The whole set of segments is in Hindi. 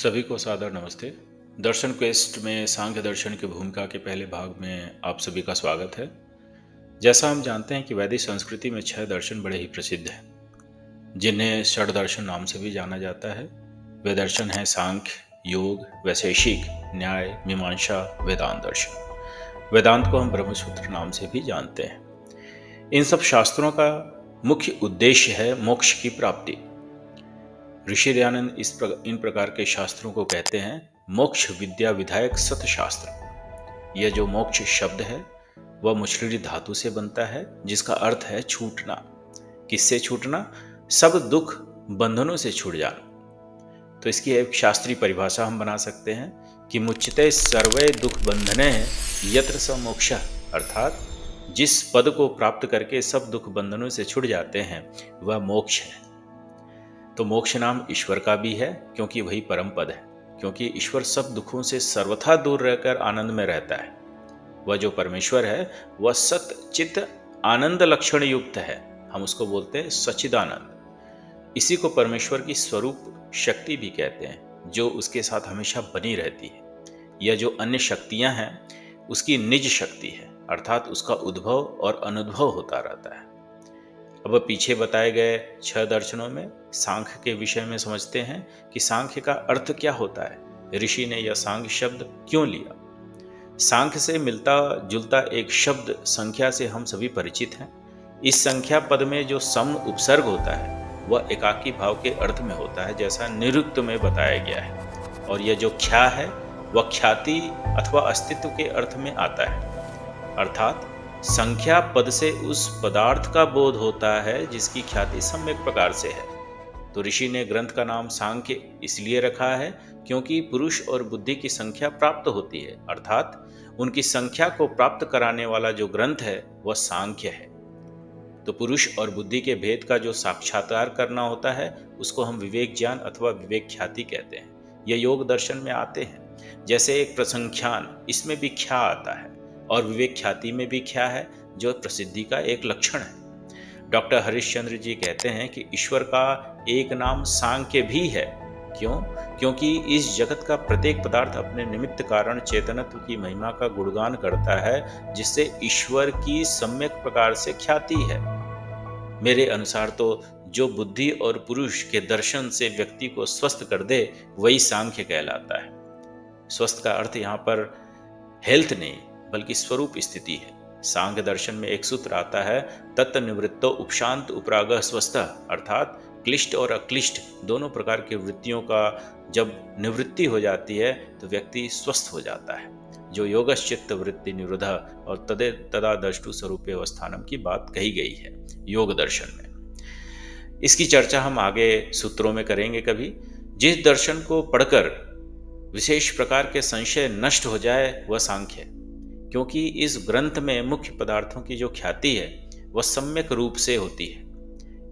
सभी को सादर नमस्ते। दर्शन क्वेस्ट में सांख्य दर्शन की भूमिका के पहले भाग में आप सभी का स्वागत है। जैसा हम जानते हैं कि वैदिक संस्कृति में 6 दर्शन बड़े ही प्रसिद्ध हैं, जिन्हें षड दर्शन नाम से भी जाना जाता है। वे दर्शन हैं सांख्य, योग, वैशेषिक, न्याय, मीमांसा, वेदांत दर्शन। वेदांत को हम ब्रह्मसूत्र नाम से भी जानते हैं। इन सब शास्त्रों का मुख्य उद्देश्य है मोक्ष की प्राप्ति। ऋषि दयानंद इन प्रकार के शास्त्रों को कहते हैं मोक्ष विद्या विधायक सत शास्त्र। यह जो मोक्ष शब्द है वह मुचलिड़ी धातु से बनता है, जिसका अर्थ है छूटना। किससे छूटना? सब दुख बंधनों से छूट जाना। तो इसकी एक शास्त्रीय परिभाषा हम बना सकते हैं कि मुच्यते सर्वे दुख बंधने यत्र स मोक्ष, अर्थात जिस पद को प्राप्त करके सब दुख बंधनों से छूट जाते हैं वह मोक्ष है। तो मोक्ष नाम ईश्वर का भी है, क्योंकि वही परम पद है। क्योंकि ईश्वर सब दुखों से सर्वथा दूर रहकर आनंद में रहता है। वह जो परमेश्वर है वह सत चित आनंद लक्षण युक्त है। हम उसको बोलते हैं सच्चिदानंद। इसी को परमेश्वर की स्वरूप शक्ति भी कहते हैं, जो उसके साथ हमेशा बनी रहती है। यह जो अन्य शक्तियां हैं उसकी निज शक्ति है, अर्थात उसका उद्भव और अनुद्भव होता रहता है। अब पीछे बताए गए 6 दर्शनों में सांख्य के विषय में समझते हैं कि सांख्य का अर्थ क्या होता है। ऋषि ने यह सांख्य शब्द क्यों लिया? सांख्य से मिलता जुलता एक शब्द संख्या से हम सभी परिचित हैं। इस संख्या पद में जो सम उपसर्ग होता है वह एकाकी भाव के अर्थ में होता है, जैसा निरुक्त में बताया गया है। और यह जो ख्या है वह ख्याति अथवा अस्तित्व के अर्थ में आता है, अर्थात संख्या पद से उस पदार्थ का बोध होता है जिसकी ख्याति सम्यक प्रकार से है। तो ऋषि ने ग्रंथ का नाम सांख्य इसलिए रखा है क्योंकि पुरुष और बुद्धि की संख्या प्राप्त होती है, अर्थात उनकी संख्या को प्राप्त कराने वाला जो ग्रंथ है वह सांख्य है। तो पुरुष और बुद्धि के भेद का जो साक्षात्कार करना होता है उसको हम विवेक ज्ञान अथवा विवेक ख्याति कहते हैं। यह योग दर्शन में आते हैं। जैसे एक प्रसंख्यान, इसमें भी ख्या आता है, और विवेक ख्याति में भी ख्या है, जो प्रसिद्धि का एक लक्षण है। डॉक्टर हरिश्चंद्र जी कहते हैं कि ईश्वर का एक नाम सांख्य भी है। क्यों? क्योंकि इस जगत का प्रत्येक पदार्थ अपने निमित्त कारण चेतनत्व की महिमा का गुणगान करता है, जिससे ईश्वर की सम्यक प्रकार से ख्याति है। मेरे अनुसार तो जो बुद्धि और पुरुष के दर्शन से व्यक्ति को स्वस्थ कर दे वही सांख्य कहलाता है। स्वस्थ का अर्थ यहाँ पर हेल्थ नहीं बल्कि स्वरूप स्थिति है। सांख्य दर्शन में एक सूत्र आता है, तत्त निवृत्तो उपशांत उपरागः स्वस्थः, अर्थात क्लिष्ट और अक्लिष्ट दोनों प्रकार की वृत्तियों का जब निवृत्ति हो जाती है तो व्यक्ति स्वस्थ हो जाता है। जो योगश्चित्त वृत्ति निरोध और तदे तदा दृष्टु स्वरूपे अवस्थानम की बात कही गई है योग दर्शन में। इसकी चर्चा हम आगे सूत्रों में करेंगे कभी। जिस दर्शन को पढ़कर विशेष प्रकार के संशय नष्ट हो जाए वह सांख्य है, क्योंकि इस ग्रंथ में मुख्य पदार्थों की जो ख्याति है वह सम्यक रूप से होती है।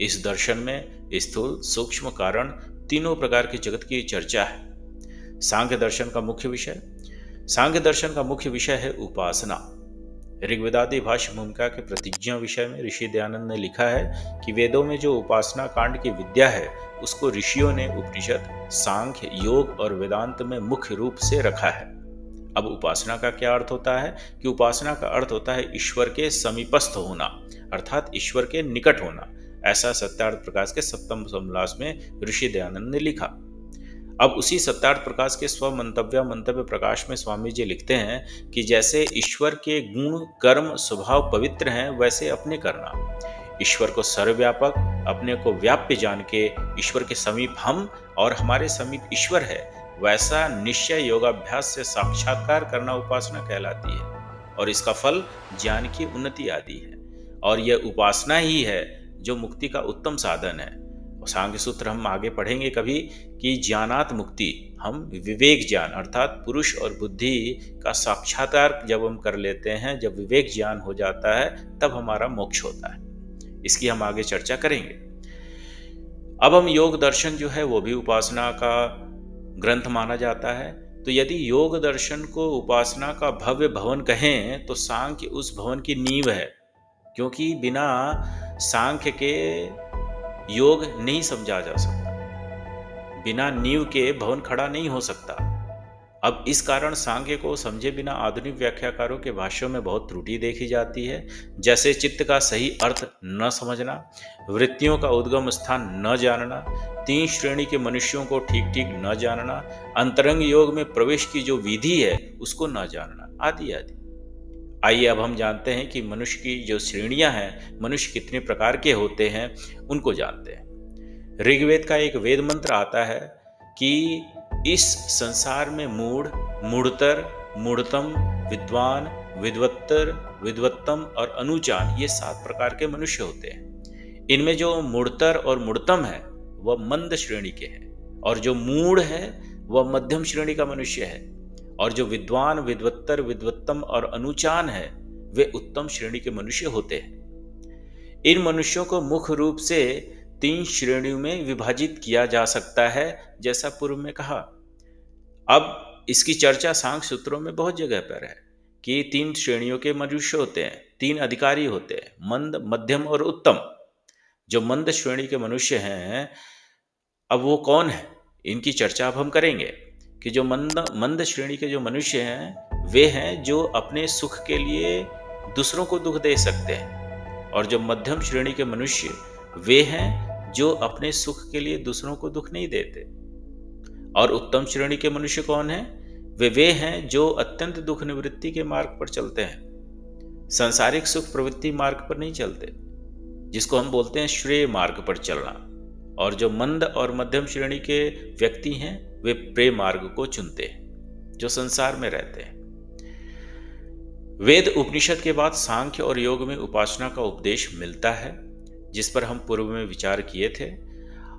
इस दर्शन में स्थूल सूक्ष्म कारण तीनों प्रकार के जगत की चर्चा है। सांख्य दर्शन का मुख्य विषय है उपासना। ऋग्वेदादि भाष्य भूमिका के प्रतिज्ञा विषय में ऋषि दयानंद ने लिखा है कि वेदों में जो उपासना कांड की विद्या है उसको ऋषियों ने उपनिषद, सांख्य, योग और वेदांत में मुख्य रूप से रखा है। अब उपासना का क्या अर्थ होता है? कि उपासना का अर्थ होता है ईश्वर के समीपस्थ होना, अर्थात ईश्वर के निकट होना। ऐसा सत्यार्थ प्रकाश के 7वें समलास में ऋषि दयानंद ने लिखा। अब उसी सत्यार्थ प्रकाश के मंतव्य प्रकाश में स्वामी जी लिखते हैं कि जैसे ईश्वर के गुण कर्म स्वभाव पवित्र हैं, वैसे अपने करना। ईश्वर को सर्वव्यापक, अपने को व्याप्य जान के ईश्वर के समीप हम और हमारे समीप ईश्वर है, वैसा निश्चय योगाभ्यास से साक्षात्कार करना उपासना कहलाती है। और इसका फल ज्ञान की उन्नति आदि है। और यह उपासना ही है जो मुक्ति का उत्तम साधन है। सांख्य सूत्र हम आगे पढ़ेंगे कभी कि ज्ञानात मुक्ति, हम विवेक ज्ञान अर्थात पुरुष और बुद्धि का साक्षात्कार जब हम कर लेते हैं, जब विवेक ज्ञान हो जाता है तब हमारा मोक्ष होता है। इसकी हम आगे चर्चा करेंगे। अब हम योग दर्शन जो है वो भी उपासना का ग्रंथ माना जाता है। तो यदि योग दर्शन को उपासना का भव्य भवन कहें तो सांख्य उस भवन की नींव है, क्योंकि बिना सांख्य के योग नहीं समझा जा सकता। बिना नींव के भवन खड़ा नहीं हो सकता। अब इस कारण सांख्य को समझे बिना आधुनिक व्याख्याकारों के भाष्यों में बहुत त्रुटि देखी जाती है। जैसे चित्त का सही अर्थ न समझना, वृत्तियों का उद्गम स्थान न जानना, तीन श्रेणी के मनुष्यों को ठीक ठीक न जानना, अंतरंग योग में प्रवेश की जो विधि है उसको न जानना, आदि आदि। आइए अब हम जानते हैं कि मनुष्य की जो श्रेणियां हैं, मनुष्य कितने प्रकार के होते हैं, उनको जानते हैं। ऋग्वेद का एक वेद मंत्र आता है कि इस संसार में मूढ़, मूढ़तर, मूढ़तम, विद्वान, विद्वत्तर, विद्वत्तम और अनुचान, ये 7 प्रकार के मनुष्य होते हैं। इनमें जो मूढ़तर और मूढ़तम है वह मंद श्रेणी के हैं, और जो मूढ़ है वह मध्यम श्रेणी का मनुष्य है, और जो विद्वान, विद्वत्तर, विद्वत्तम और अनुचान है वे उत्तम श्रेणी के मनुष्य होते हैं। इन मनुष्यों को मुख्य रूप से 3 श्रेणियों में विभाजित किया जा सकता है, जैसा पूर्व में कहा। अब इसकी चर्चा सांख्य सूत्रों में बहुत जगह पर है कि 3 श्रेणियों के मनुष्य होते हैं, 3 अधिकारी होते हैं, मंद, मध्यम और उत्तम। जो मंद श्रेणी के मनुष्य हैं, अब वो कौन है, इनकी चर्चा अब हम करेंगे कि जो मंद श्रेणी के जो मनुष्य हैं वे हैं जो अपने सुख के लिए दूसरों को दुख दे सकते हैं, और जो मध्यम श्रेणी के मनुष्य वे हैं जो अपने सुख के लिए दूसरों को दुख नहीं देते, और उत्तम श्रेणी के मनुष्य कौन है, वे हैं जो अत्यंत दुख निवृत्ति के मार्ग पर चलते हैं, सांसारिक सुख प्रवृत्ति मार्ग पर नहीं चलते, जिसको हम बोलते हैं श्रेय मार्ग पर चलना। और जो मंद और मध्यम श्रेणी के व्यक्ति हैं वे प्रेम मार्ग को चुनते हैं, जो संसार में रहते हैं। वेद उपनिषद के बाद सांख्य और योग में उपासना का उपदेश मिलता है, जिस पर हम पूर्व में विचार किए थे।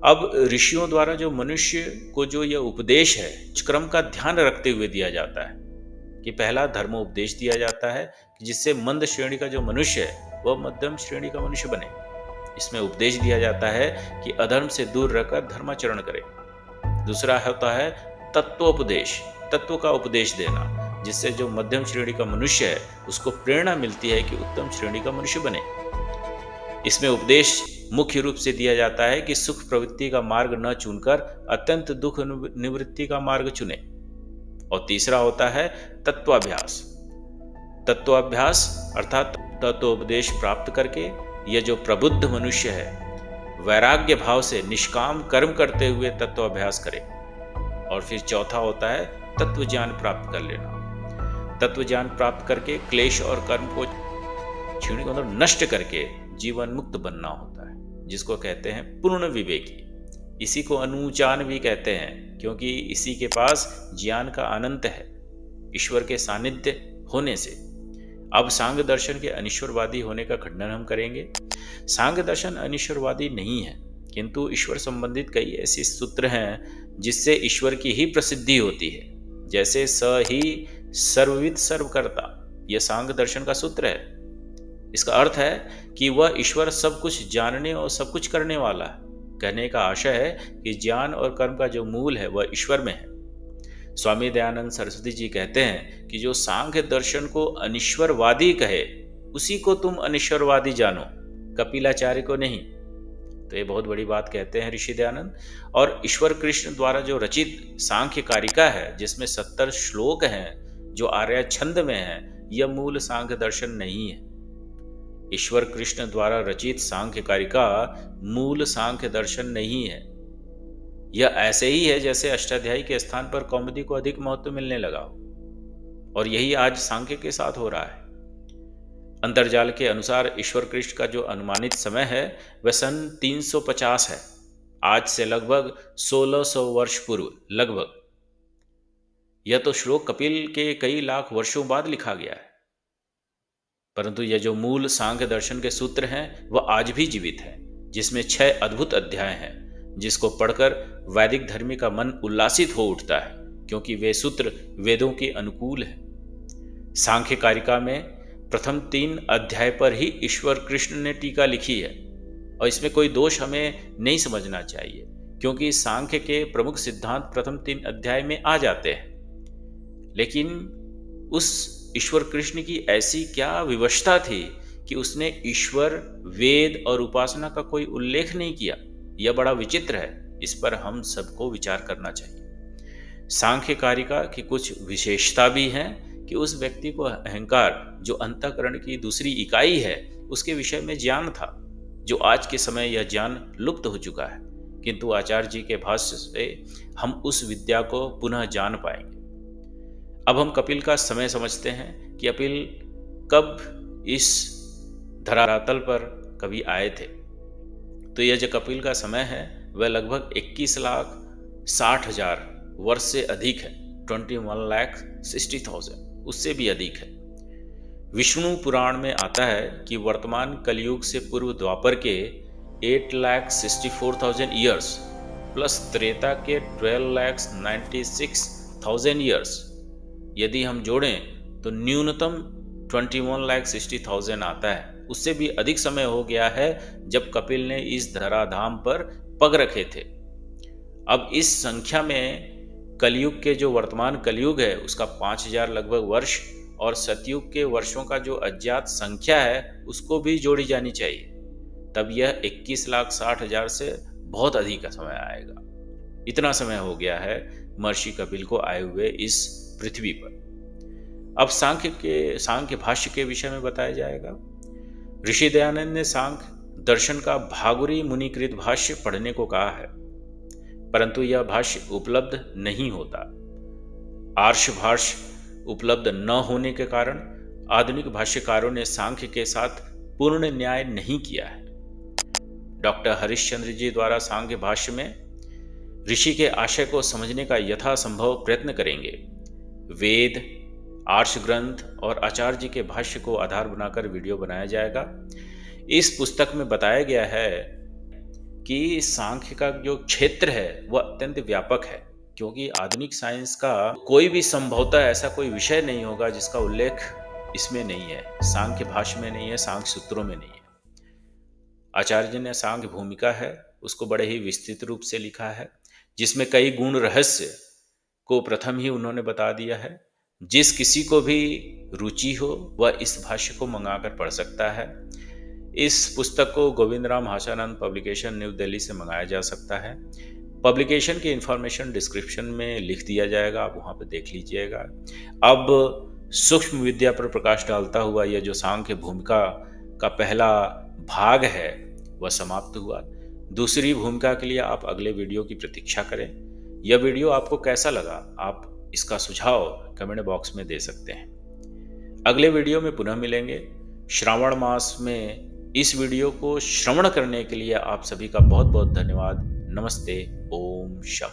अब ऋषियों द्वारा जो मनुष्य को जो यह उपदेश है, क्रम का ध्यान रखते हुए दिया जाता है कि पहला धर्म उपदेश दिया जाता है कि जिससे मंद श्रेणी का जो मनुष्य है वह मध्यम श्रेणी का मनुष्य बने। इसमें उपदेश दिया जाता है कि अधर्म से दूर रहकर धर्माचरण करे। दूसरा होता है तत्वोपदेश, तत्व का उपदेश देना, जिससे जो मध्यम श्रेणी का मनुष्य है उसको प्रेरणा मिलती है कि उत्तम श्रेणी का मनुष्य बने। इसमें उपदेश मुख्य रूप से दिया जाता है कि सुख प्रवृत्ति का मार्ग न चुनकर अत्यंत दुख निवृत्ति का मार्ग चुने। और तीसरा होता है तत्वाभ्यास। तत्वाभ्यास अर्थात तत्वोपदेश प्राप्त करके यह जो प्रबुद्ध मनुष्य है वैराग्य भाव से निष्काम कर्म करते हुए तत्वाभ्यास करे। और फिर चौथा होता है तत्व ज्ञान प्राप्त कर लेना। तत्व ज्ञान प्राप्त करके क्लेश और कर्म को क्षीण मतलब नष्ट करके जीवन मुक्त बनना होता है, जिसको कहते हैं पूर्ण विवेकी। इसी को अनुचान भी कहते हैं, क्योंकि इसी के पास ज्ञान का अनंत है ईश्वर के सानिध्य होने से। अब सांख्य दर्शन के अनीश्वरवादी होने का खंडन हम करेंगे। सांख्य दर्शन अनीश्वरवादी नहीं है, किंतु ईश्वर संबंधित कई ऐसे सूत्र हैं जिससे ईश्वर की ही प्रसिद्धि होती है। जैसे स ही सर्वविद सर्वकर्ता, यह सांख्य दर्शन का सूत्र है। इसका अर्थ है कि वह ईश्वर सब कुछ जानने और सब कुछ करने वाला है। कहने का आशय है कि ज्ञान और कर्म का जो मूल है वह ईश्वर में है। स्वामी दयानंद सरस्वती जी कहते हैं कि जो सांख्य दर्शन को अनीश्वरवादी कहे उसी को तुम अनीश्वरवादी जानो, कपिलाचार्य को नहीं। तो ये बहुत बड़ी बात कहते हैं ऋषि दयानंद। और ईश्वर कृष्ण द्वारा जो रचित सांख्य कारिका है, जिसमें 70 श्लोक हैं जो आर्य छंद में हैं, यह मूल सांख्य दर्शन नहीं है। ईश्वर कृष्ण द्वारा रचित सांख्य कारिका मूल सांख्य दर्शन नहीं है। यह ऐसे ही है जैसे अष्टाध्यायी के स्थान पर कौमुदी को अधिक महत्व मिलने लगा, और यही आज सांख्य के साथ हो रहा है। अंतर्जाल के अनुसार ईश्वर कृष्ण का जो अनुमानित समय है वह सन 350 है, आज से लगभग 1600 वर्ष पूर्व लगभग। यह तो श्लोक कपिल के कई लाख वर्षों बाद लिखा गया है, परंतु यह जो मूल सांख्य दर्शन के सूत्र हैं वह आज भी जीवित है, जिसमें 6 अद्भुत अध्याय हैं, जिसको पढ़कर वैदिक धर्मी का मन उल्लासित हो उठता है, क्योंकि वे सूत्र वेदों के अनुकूल है। सांख्य कारिका में प्रथम 3 अध्याय पर ही ईश्वर कृष्ण ने टीका लिखी है, और इसमें कोई दोष हमें नहीं समझना चाहिए, क्योंकि सांख्य के प्रमुख सिद्धांत प्रथम 3 अध्याय में आ जाते हैं। लेकिन उस ईश्वर कृष्ण की ऐसी क्या विवशता थी कि उसने ईश्वर, वेद और उपासना का कोई उल्लेख नहीं किया। यह बड़ा विचित्र है। इस पर हम सबको विचार करना चाहिए। सांख्य कारिका की कुछ विशेषता भी हैं कि उस व्यक्ति को अहंकार, जो अंतःकरण की दूसरी इकाई है, उसके विषय में ज्ञान था, जो आज के समय यह ज्ञान लुप्त हो चुका है, किंतु आचार्य जी के भाष्य से हम उस विद्या को पुनः जान पाएंगे। अब हम कपिल का समय समझते हैं कि कपिल कब इस धरातल पर कभी आए थे। तो यह जो कपिल का समय है वह लगभग 21,60,000 वर्ष से अधिक है, 21,60,000, उससे भी अधिक है। विष्णु पुराण में आता है कि वर्तमान कलयुग से पूर्व द्वापर के 8,64,000 ईयर्स प्लस त्रेता के 12,96,000 ईयर्स, यदि हम जोड़ें तो न्यूनतम 21,60,000 आता है। उससे भी अधिक समय हो गया है जब कपिल ने इस धराधाम पर पग रखे थे। अब इस संख्या में कलयुग के जो वर्तमान कलयुग है उसका 5,000 लगभग वर्ष और सतयुग के वर्षों का जो अज्ञात संख्या है उसको भी जोड़ी जानी चाहिए, तब यह 21,60,000 से बहुत अधिक का समय आएगा। इतना समय हो गया है महर्षि कपिल को आए हुए इस पृथ्वी पर। अब सांख्य भाष्य के विषय में बताया जाएगा। ऋषि दयानंद ने सांख्य दर्शन का भागुरी मुनिकृत भाष्य पढ़ने को कहा है, परंतु यह भाष्य उपलब्ध नहीं होता। आर्ष भाष्य उपलब्ध न होने के कारण आधुनिक भाष्यकारों ने सांख्य के साथ पूर्ण न्याय नहीं किया है। डॉक्टर हरिश्चंद्र जी द्वारा सांख्य भाष्य में ऋषि के आशय को समझने का यथासंभव प्रयत्न करेंगे। वेद, आर्ष ग्रंथ और आचार्य जी के भाष्य को आधार बनाकर वीडियो बनाया जाएगा। इस पुस्तक में बताया गया है कि सांख्य का जो क्षेत्र है वह अत्यंत व्यापक है, क्योंकि आधुनिक साइंस का कोई भी संभवतः ऐसा कोई विषय नहीं होगा जिसका उल्लेख इसमें नहीं है, सांख्य भाष्य में नहीं है, सांख्य सूत्रों में नहीं है। आचार्य जी ने सांख्य भूमिका है उसको बड़े ही विस्तृत रूप से लिखा है, जिसमें कई गुण रहस्य को प्रथम ही उन्होंने बता दिया है। जिस किसी को भी रुचि हो वह इस भाष्य को मंगाकर पढ़ सकता है। इस पुस्तक को गोविंद राम हासानंद पब्लिकेशन न्यू दिल्ली से मंगाया जा सकता है। पब्लिकेशन की इंफॉर्मेशन डिस्क्रिप्शन में लिख दिया जाएगा, आप वहाँ पे देख लीजिएगा। अब सूक्ष्म विद्या पर प्रकाश डालता हुआ यह जो सांख्य भूमिका का पहला भाग है वह समाप्त हुआ। दूसरी भूमिका के लिए आप अगले वीडियो की प्रतीक्षा करें। यह वीडियो आपको कैसा लगा, आप इसका सुझाव कमेंट बॉक्स में दे सकते हैं। अगले वीडियो में पुनः मिलेंगे। श्रावण मास में इस वीडियो को श्रवण करने के लिए आप सभी का बहुत बहुत धन्यवाद। नमस्ते। ओम शम।